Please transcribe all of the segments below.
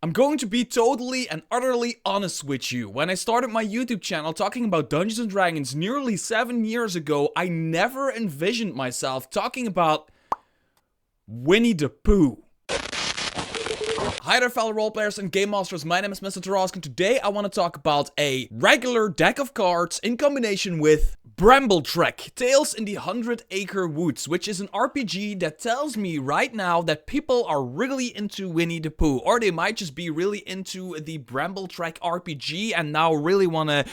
I'm going to be totally and utterly honest with you. When I started my YouTube channel talking about Dungeons and Dragons nearly 7 years ago, I never envisioned myself talking about Winnie the Pooh. Hi there fellow roleplayers and game masters, my name is Mr. Tarask, and today I want to talk about a regular deck of cards in combination with Brambletrek, Tales in the 100 Acre Woods, which is an RPG that tells me right now that people are really into Winnie the Pooh, or they might just be really into the Brambletrek RPG and now really want to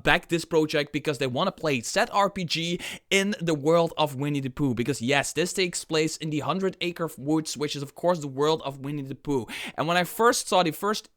back this project because they want to play said RPG in the world of Winnie the Pooh, because yes, this takes place in the 100 Acre Woods, which is of course the world of Winnie the Pooh. And when I first saw the first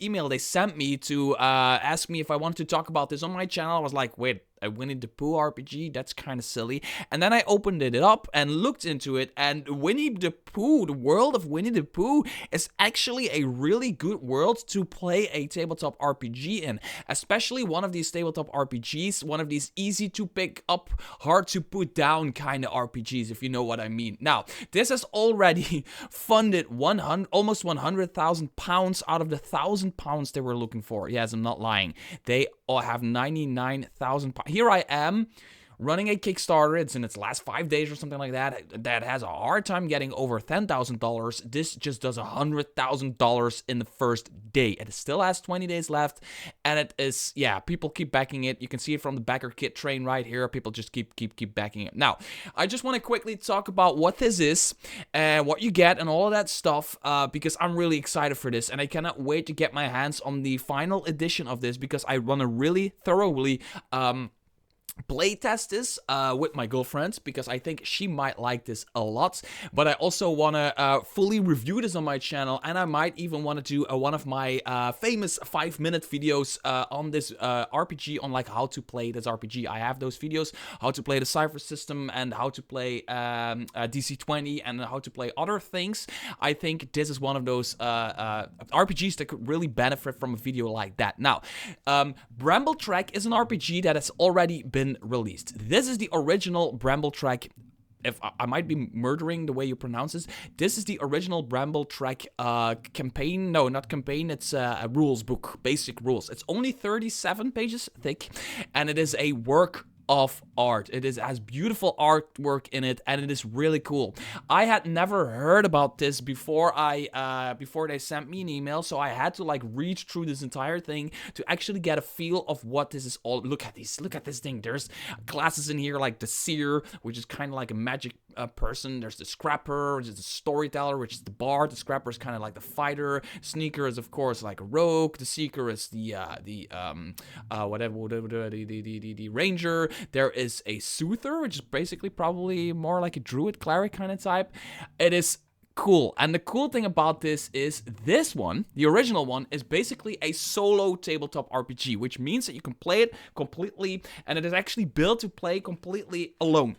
email they sent me to ask me if I wanted to talk about this on my channel, I was like, wait, a Winnie the Pooh RPG? That's kind of silly. And then I opened it up and looked into it, and Winnie the Pooh, the world of Winnie the Pooh, is actually a really good world to play a tabletop RPG in. Especially one of these tabletop RPGs, one of these easy to pick up, hard to put down kind of RPGs, if you know what I mean. Now, this has already funded almost £100,000 out of the £1,000 they were looking for. Yes, I'm not lying. They all have £99,000. Here I am, running a Kickstarter. It's in its last 5 days or something like that. That has a hard time getting over $10,000. This just does $100,000 in the first day. It still has 20 days left, and it is, yeah, people keep backing it. You can see it from the backer kit train right here. People just keep backing it. Now, I just want to quickly talk about what this is and what you get and all of that stuff, because I'm really excited for this, and I cannot wait to get my hands on the final edition of this, because I want to really thoroughly playtest this with my girlfriend, because I think she might like this a lot. But I also want to fully review this on my channel, and I might even want to do one of my famous 5-minute videos on this RPG, on like how to play this RPG. I have those videos, how to play the Cypher system and how to play DC-20 and how to play other things. I think this is one of those RPGs that could really benefit from a video like that. Now, Brambletrek is an RPG that has already been released. This is the original Brambletrek. If I might be murdering the way you pronounce this is the original Brambletrek campaign. No, not campaign. It's a rules book, basic rules. It's only 37 pages thick, and it is a work of art. It has beautiful artwork in it, and it is really cool. I had never heard about this before they sent me an email, so I had to like read through this entire thing to actually get a feel of what this is all. Look at this thing. There's classes in here like the seer, which is kind of like a magic person. There's the scrapper, which is the storyteller, which is the bard. The scrapper is kind of like the fighter. Sneaker is of course like a rogue. The seeker is the ranger. There is a soother, which is basically probably more like a druid cleric kind of type. It is cool. And the cool thing about this is this one, the original one, is basically a solo tabletop RPG, which means that you can play it completely, and it is actually built to play completely alone.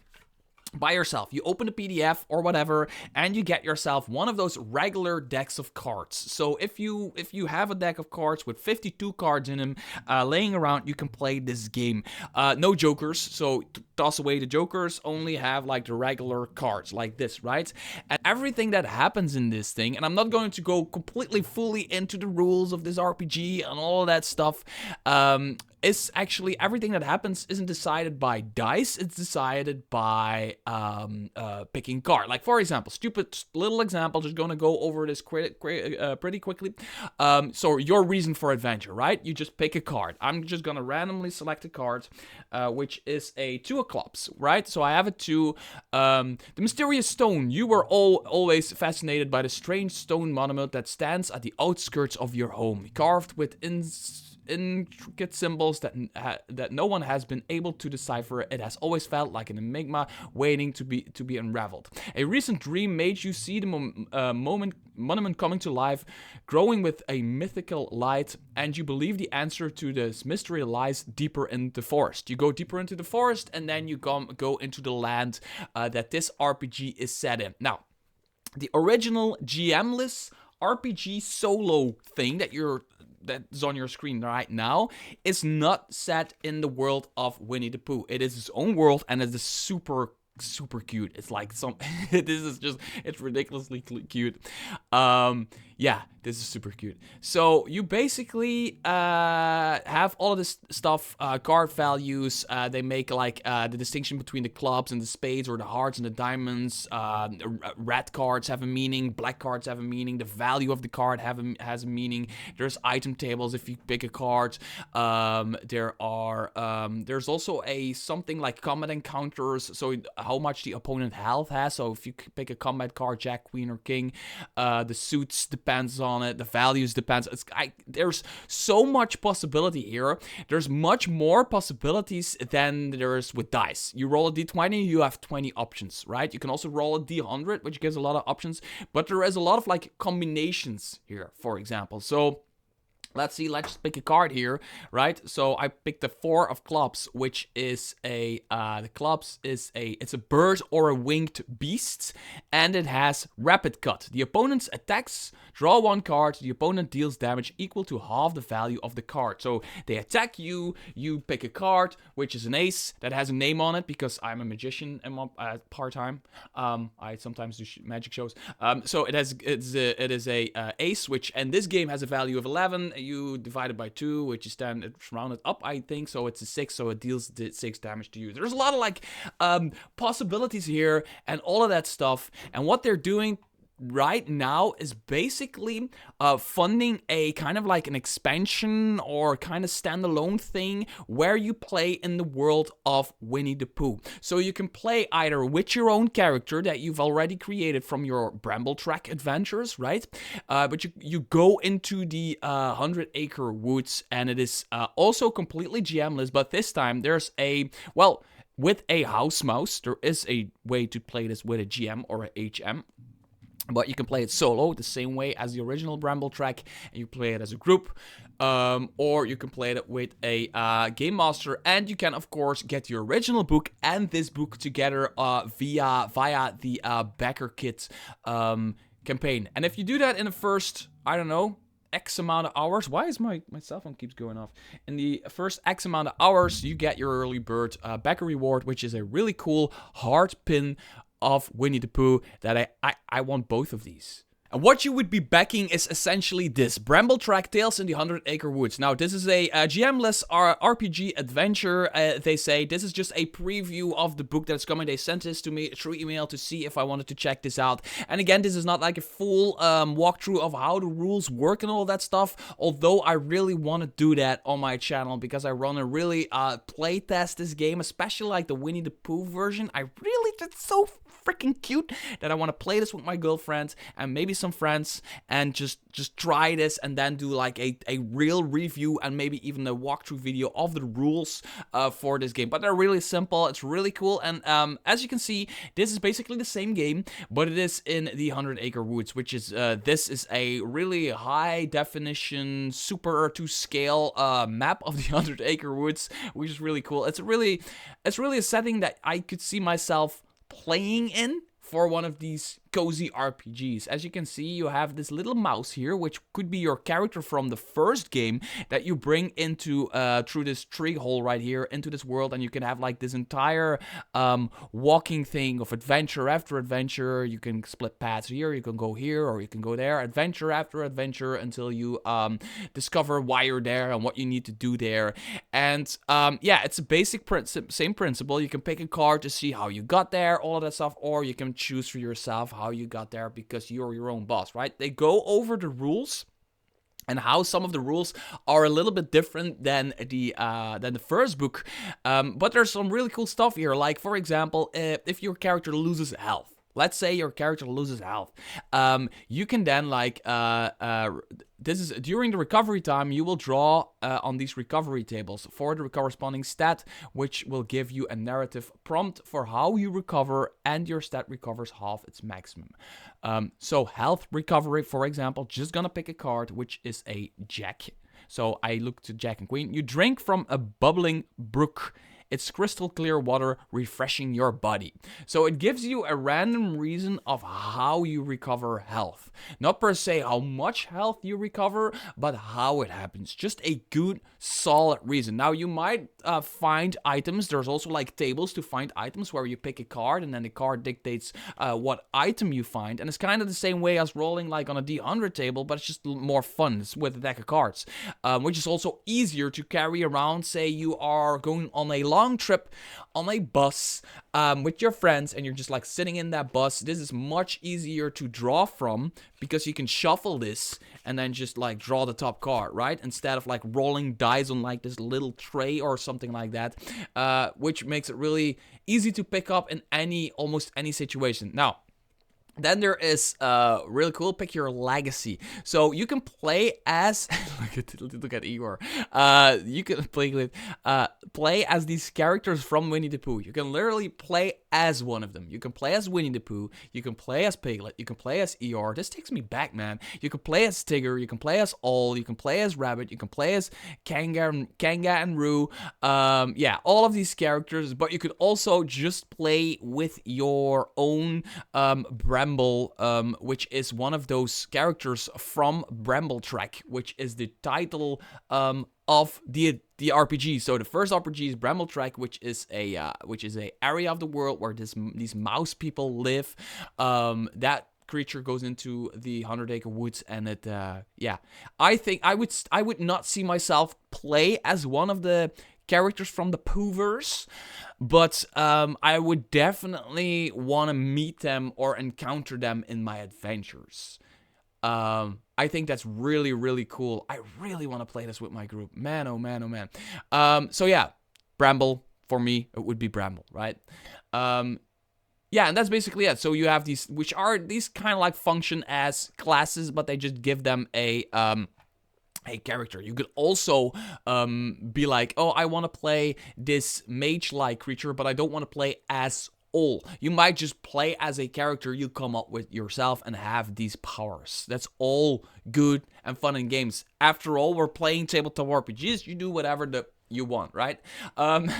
By yourself. You open the PDF or whatever, and you get yourself one of those regular decks of cards. So if you have a deck of cards with 52 cards in them laying around, you can play this game. No jokers, so toss away the jokers. Only have like the regular cards like this, right? And everything that happens in this thing, and I'm not going to go completely fully into the rules of this RPG and all of that stuff. Is actually everything that happens isn't decided by dice. It's decided by picking card. Like for example, stupid little example. Just gonna go over this pretty quickly. So your reason for adventure, right? You just pick a card. I'm just gonna randomly select a card, which is a 2 of clubs, right? So I have a 2. The mysterious stone. You were always fascinated by the strange stone monument that stands at the outskirts of your home, carved with intricate symbols that no one has been able to decipher. It has always felt like an enigma waiting to be unraveled. A recent dream made you see the monument coming to life, growing with a mythical light, and you believe the answer to this mystery lies deeper in the forest. You go deeper into the forest, and then you go into the land that this RPG is set in. Now, the original GM-less RPG solo thing that is on your screen right now is not set in the world of Winnie the Pooh. It is its own world, and it is super super cute. It's like some this is just, it's ridiculously cute. Yeah, this is super cute. So you basically have all of this stuff, card values. They make like the distinction between the clubs and the spades, or the hearts and the diamonds. Red cards have a meaning, black cards have a meaning, the value of the card has a meaning. There's item tables if you pick a card. There's also something like combat encounters, so how much the opponent health has. So if you pick a combat card, Jack, Queen, or King, the suits depends on it, the values depends. There's so much possibility here. There's much more possibilities than there is with dice. You roll a d20, you have 20 options, right? You can also roll a d100, which gives a lot of options, but there is a lot of like combinations here, for example. So let's see, let's pick a card here, right? So I picked the 4 of clubs, which is it's a bird or a winged beast, and it has rapid cut. The opponent attacks, draw 1 card, the opponent deals damage equal to half the value of the card. So they attack you, you pick a card, which is an ace, that has a name on it, because I'm a magician part-time. I sometimes do magic shows. So it is a ace, which in this game has a value of 11. You divide it by 2, which is then it's rounded up, I think, so it's a 6, so it deals 6 damage to you. There's a lot of like possibilities here and all of that stuff, and what they're doing right now is basically funding a kind of like an expansion or kind of standalone thing where you play in the world of Winnie the Pooh. So you can play either with your own character that you've already created from your Brambletrek adventures, right? But you go into the 100 Acre Woods, and it is also completely GM-less, but this time there's with a house mouse, there is a way to play this with a GM or a HM. But you can play it solo, the same way as the original Brambletrek, and you play it as a group. Or you can play it with a Game Master, and you can, of course, get your original book and this book together via the Backer Kit campaign. And if you do that in the first, I don't know, X amount of hours. Why is my cell phone keeps going off? In the first X amount of hours, you get your early bird Backer reward, which is a really cool hard pin of Winnie the Pooh that I want both of these. And what you would be backing is essentially this: Brambletrek Tales in the 100 Acre Woods. Now, this is a GM-less RPG adventure. They say this is just a preview of the book that's coming. They sent this to me through email to see if I wanted to check this out. And again, this is not like a full walkthrough of how the rules work and all that stuff, although I really want to do that on my channel because I want to really play test this game, especially like the Winnie the Pooh version. It's so freaking cute that I want to play this with my girlfriend and maybe some friends and just try this and then do like a real review and maybe even a walkthrough video of the rules for this game. But they're really simple, it's really cool, and as you can see, this is basically the same game, but it is in the 100 Acre Woods, which is this is a really high definition, super to scale map of the 100 Acre Woods, which is really cool. It's really a setting that I could see myself playing in for one of these cozy RPGs. As you can see, you have this little mouse here, which could be your character from the first game that you bring into through this tree hole right here into this world, and you can have like this entire walking thing of adventure after adventure. You can split paths here, you can go here, or you can go there, adventure after adventure until you discover why you're there and what you need to do there. And yeah, it's a basic same principle. You can pick a card to see how you got there, all of that stuff, or you can choose for yourself how you got there because you're your own boss, right? They go over the rules and how some of the rules are a little bit different than the first book, but there's some really cool stuff here. Like, for example, if your character loses health. Let's say your character loses health. You can then like this is during the recovery time. You will draw on these recovery tables for the corresponding stat, which will give you a narrative prompt for how you recover, and your stat recovers half its maximum. So health recovery, for example, just gonna pick a card, which is a Jack. So I look to Jack and Queen. You drink from a bubbling brook. It's crystal clear water refreshing your body. So it gives you a random reason of how you recover health. Not per se how much health you recover, but how it happens. Just a good, solid reason. Now, you might find items. There's also like tables to find items where you pick a card and then the card dictates what item you find. And it's kind of the same way as rolling like on a D100 table, but it's just more fun. It's with a deck of cards, which is also easier to carry around. Say you are going on a long trip on a bus with your friends and you're just like sitting in that bus. This is much easier to draw from because you can shuffle this and then just like draw the top card, right? Instead of like rolling dice on like this little tray or something like that, which makes it really easy to pick up in almost any situation. Now, then there is really cool, pick your legacy. So you can play as look at Igor. You can play as these characters from Winnie the Pooh. You can literally play as one of them. You can play as Winnie the Pooh. You can play as Piglet. You can play as Eeyore. This takes me back, man. You can play as Tigger. You can play as Owl. You can play as Rabbit. You can play as Kanga and Roo. Yeah, all of these characters. But you could also just play with your own Bramble, which is one of those characters from Brambletrek, which is the title of the RPG. So the first RPG is Brambletrek, which is a area of the world where these mouse people live. That creature goes into the 100-acre woods, and it yeah, I think I would not see myself play as one of the characters from the Poohverse, but I would definitely want to meet them or encounter them in my adventures. I think that's really, really cool. I really want to play this with my group. Man, oh man, oh man. So yeah, Bramble, for me, it would be Bramble, right? Yeah, and that's basically it. So you have these, which are these kind of like function as classes, but they just give them a character. You could also be like, oh, I want to play this mage-like creature, but I don't want to play as all. You might just play as a character you come up with yourself and have these powers. That's all good and fun in games. After all, we're playing tabletop RPGs. You do whatever you want, right?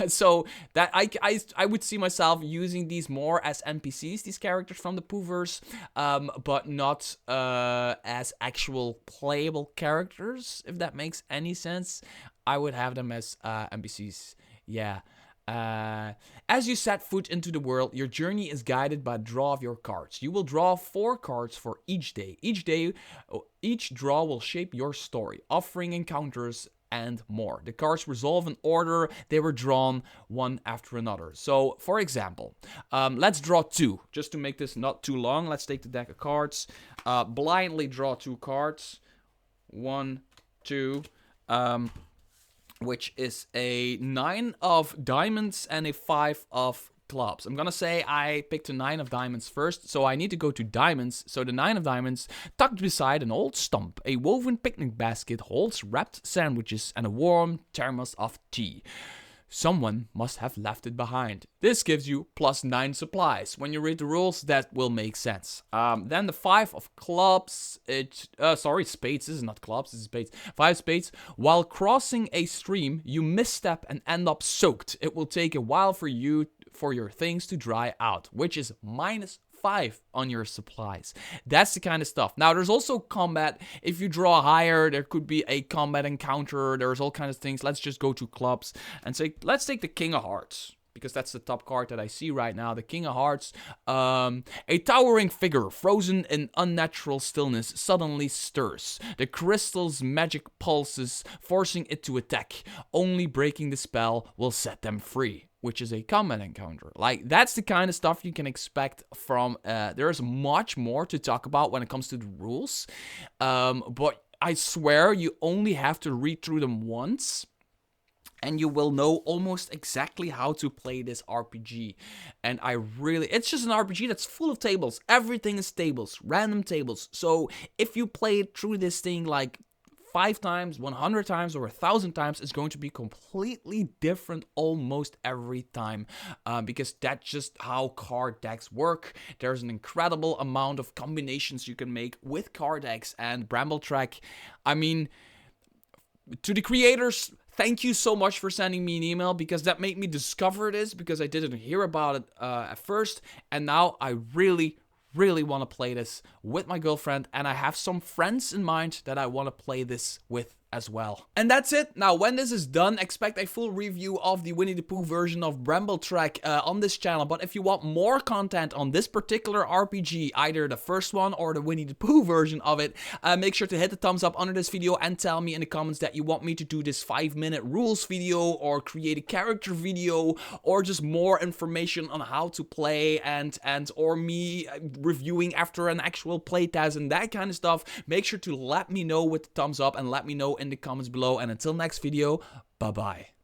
So that I would see myself using these more as NPCs, these characters from the Poohverse, but not as actual playable characters, if that makes any sense. I would have them as NPCs. Yeah. As you set foot into the world, your journey is guided by the draw of your cards. You will draw 4 cards for each day. Each draw will shape your story, offering encounters and more. The cards resolve in order they were drawn, one after another. So, for example, let's draw 2. Just to make this not too long, let's take the deck of cards. Blindly draw 2 cards. 1, 2, which is a 9 of diamonds and a 5 of clubs. I'm gonna say I picked a 9 of diamonds first, so I need to go to diamonds. So the 9 of diamonds, tucked beside an old stump, a woven picnic basket holds wrapped sandwiches and a warm thermos of tea. Someone must have left it behind. This gives you +9 supplies. When you read the rules, that will make sense. Then the 5 of clubs, spades. This is not clubs, this is spades. 5 spades. While crossing a stream, you misstep and end up soaked. It will take a while for your things to dry out, which is -5 on your supplies. That's the kind of stuff. Now, there's also combat. If you draw higher, there could be a combat encounter. There's all kinds of things. Let's just go to clubs and say, let's take the King of Hearts, because that's the top card that I see right now. The King of Hearts. A towering figure, frozen in unnatural stillness, suddenly stirs. The crystal's magic pulses, forcing it to attack. Only breaking the spell will set them free, which is a combat encounter. Like, that's the kind of stuff you can expect from... there's much more to talk about when it comes to the rules. But I swear you only have to read through them once, and you will know almost exactly how to play this RPG. And it's just an RPG that's full of tables. Everything is tables, random tables. So if you play it through this thing like 5 times, 100 times, or 1,000 times, it's going to be completely different almost every time, because that's just how card decks work. There's an incredible amount of combinations you can make with card decks, and Brambletrek, I mean, to the creators, thank you so much for sending me an email, because that made me discover this, because I didn't hear about it at first, and now I really want to play this with my girlfriend, and I have some friends in mind that I want to play this with as well. And that's it. Now, when this is done, expect a full review of the Winnie the Pooh version of Brambletrek on this channel. But if you want more content on this particular RPG, either the first one or the Winnie the Pooh version of it, make sure to hit the thumbs up under this video and tell me in the comments that you want me to do this 5-minute rules video, or create a character video, or just more information on how to play, and or me reviewing after an actual playtest and that kind of stuff. Make sure to let me know with the thumbs up, and let me know in the comments below. And until next video, bye bye.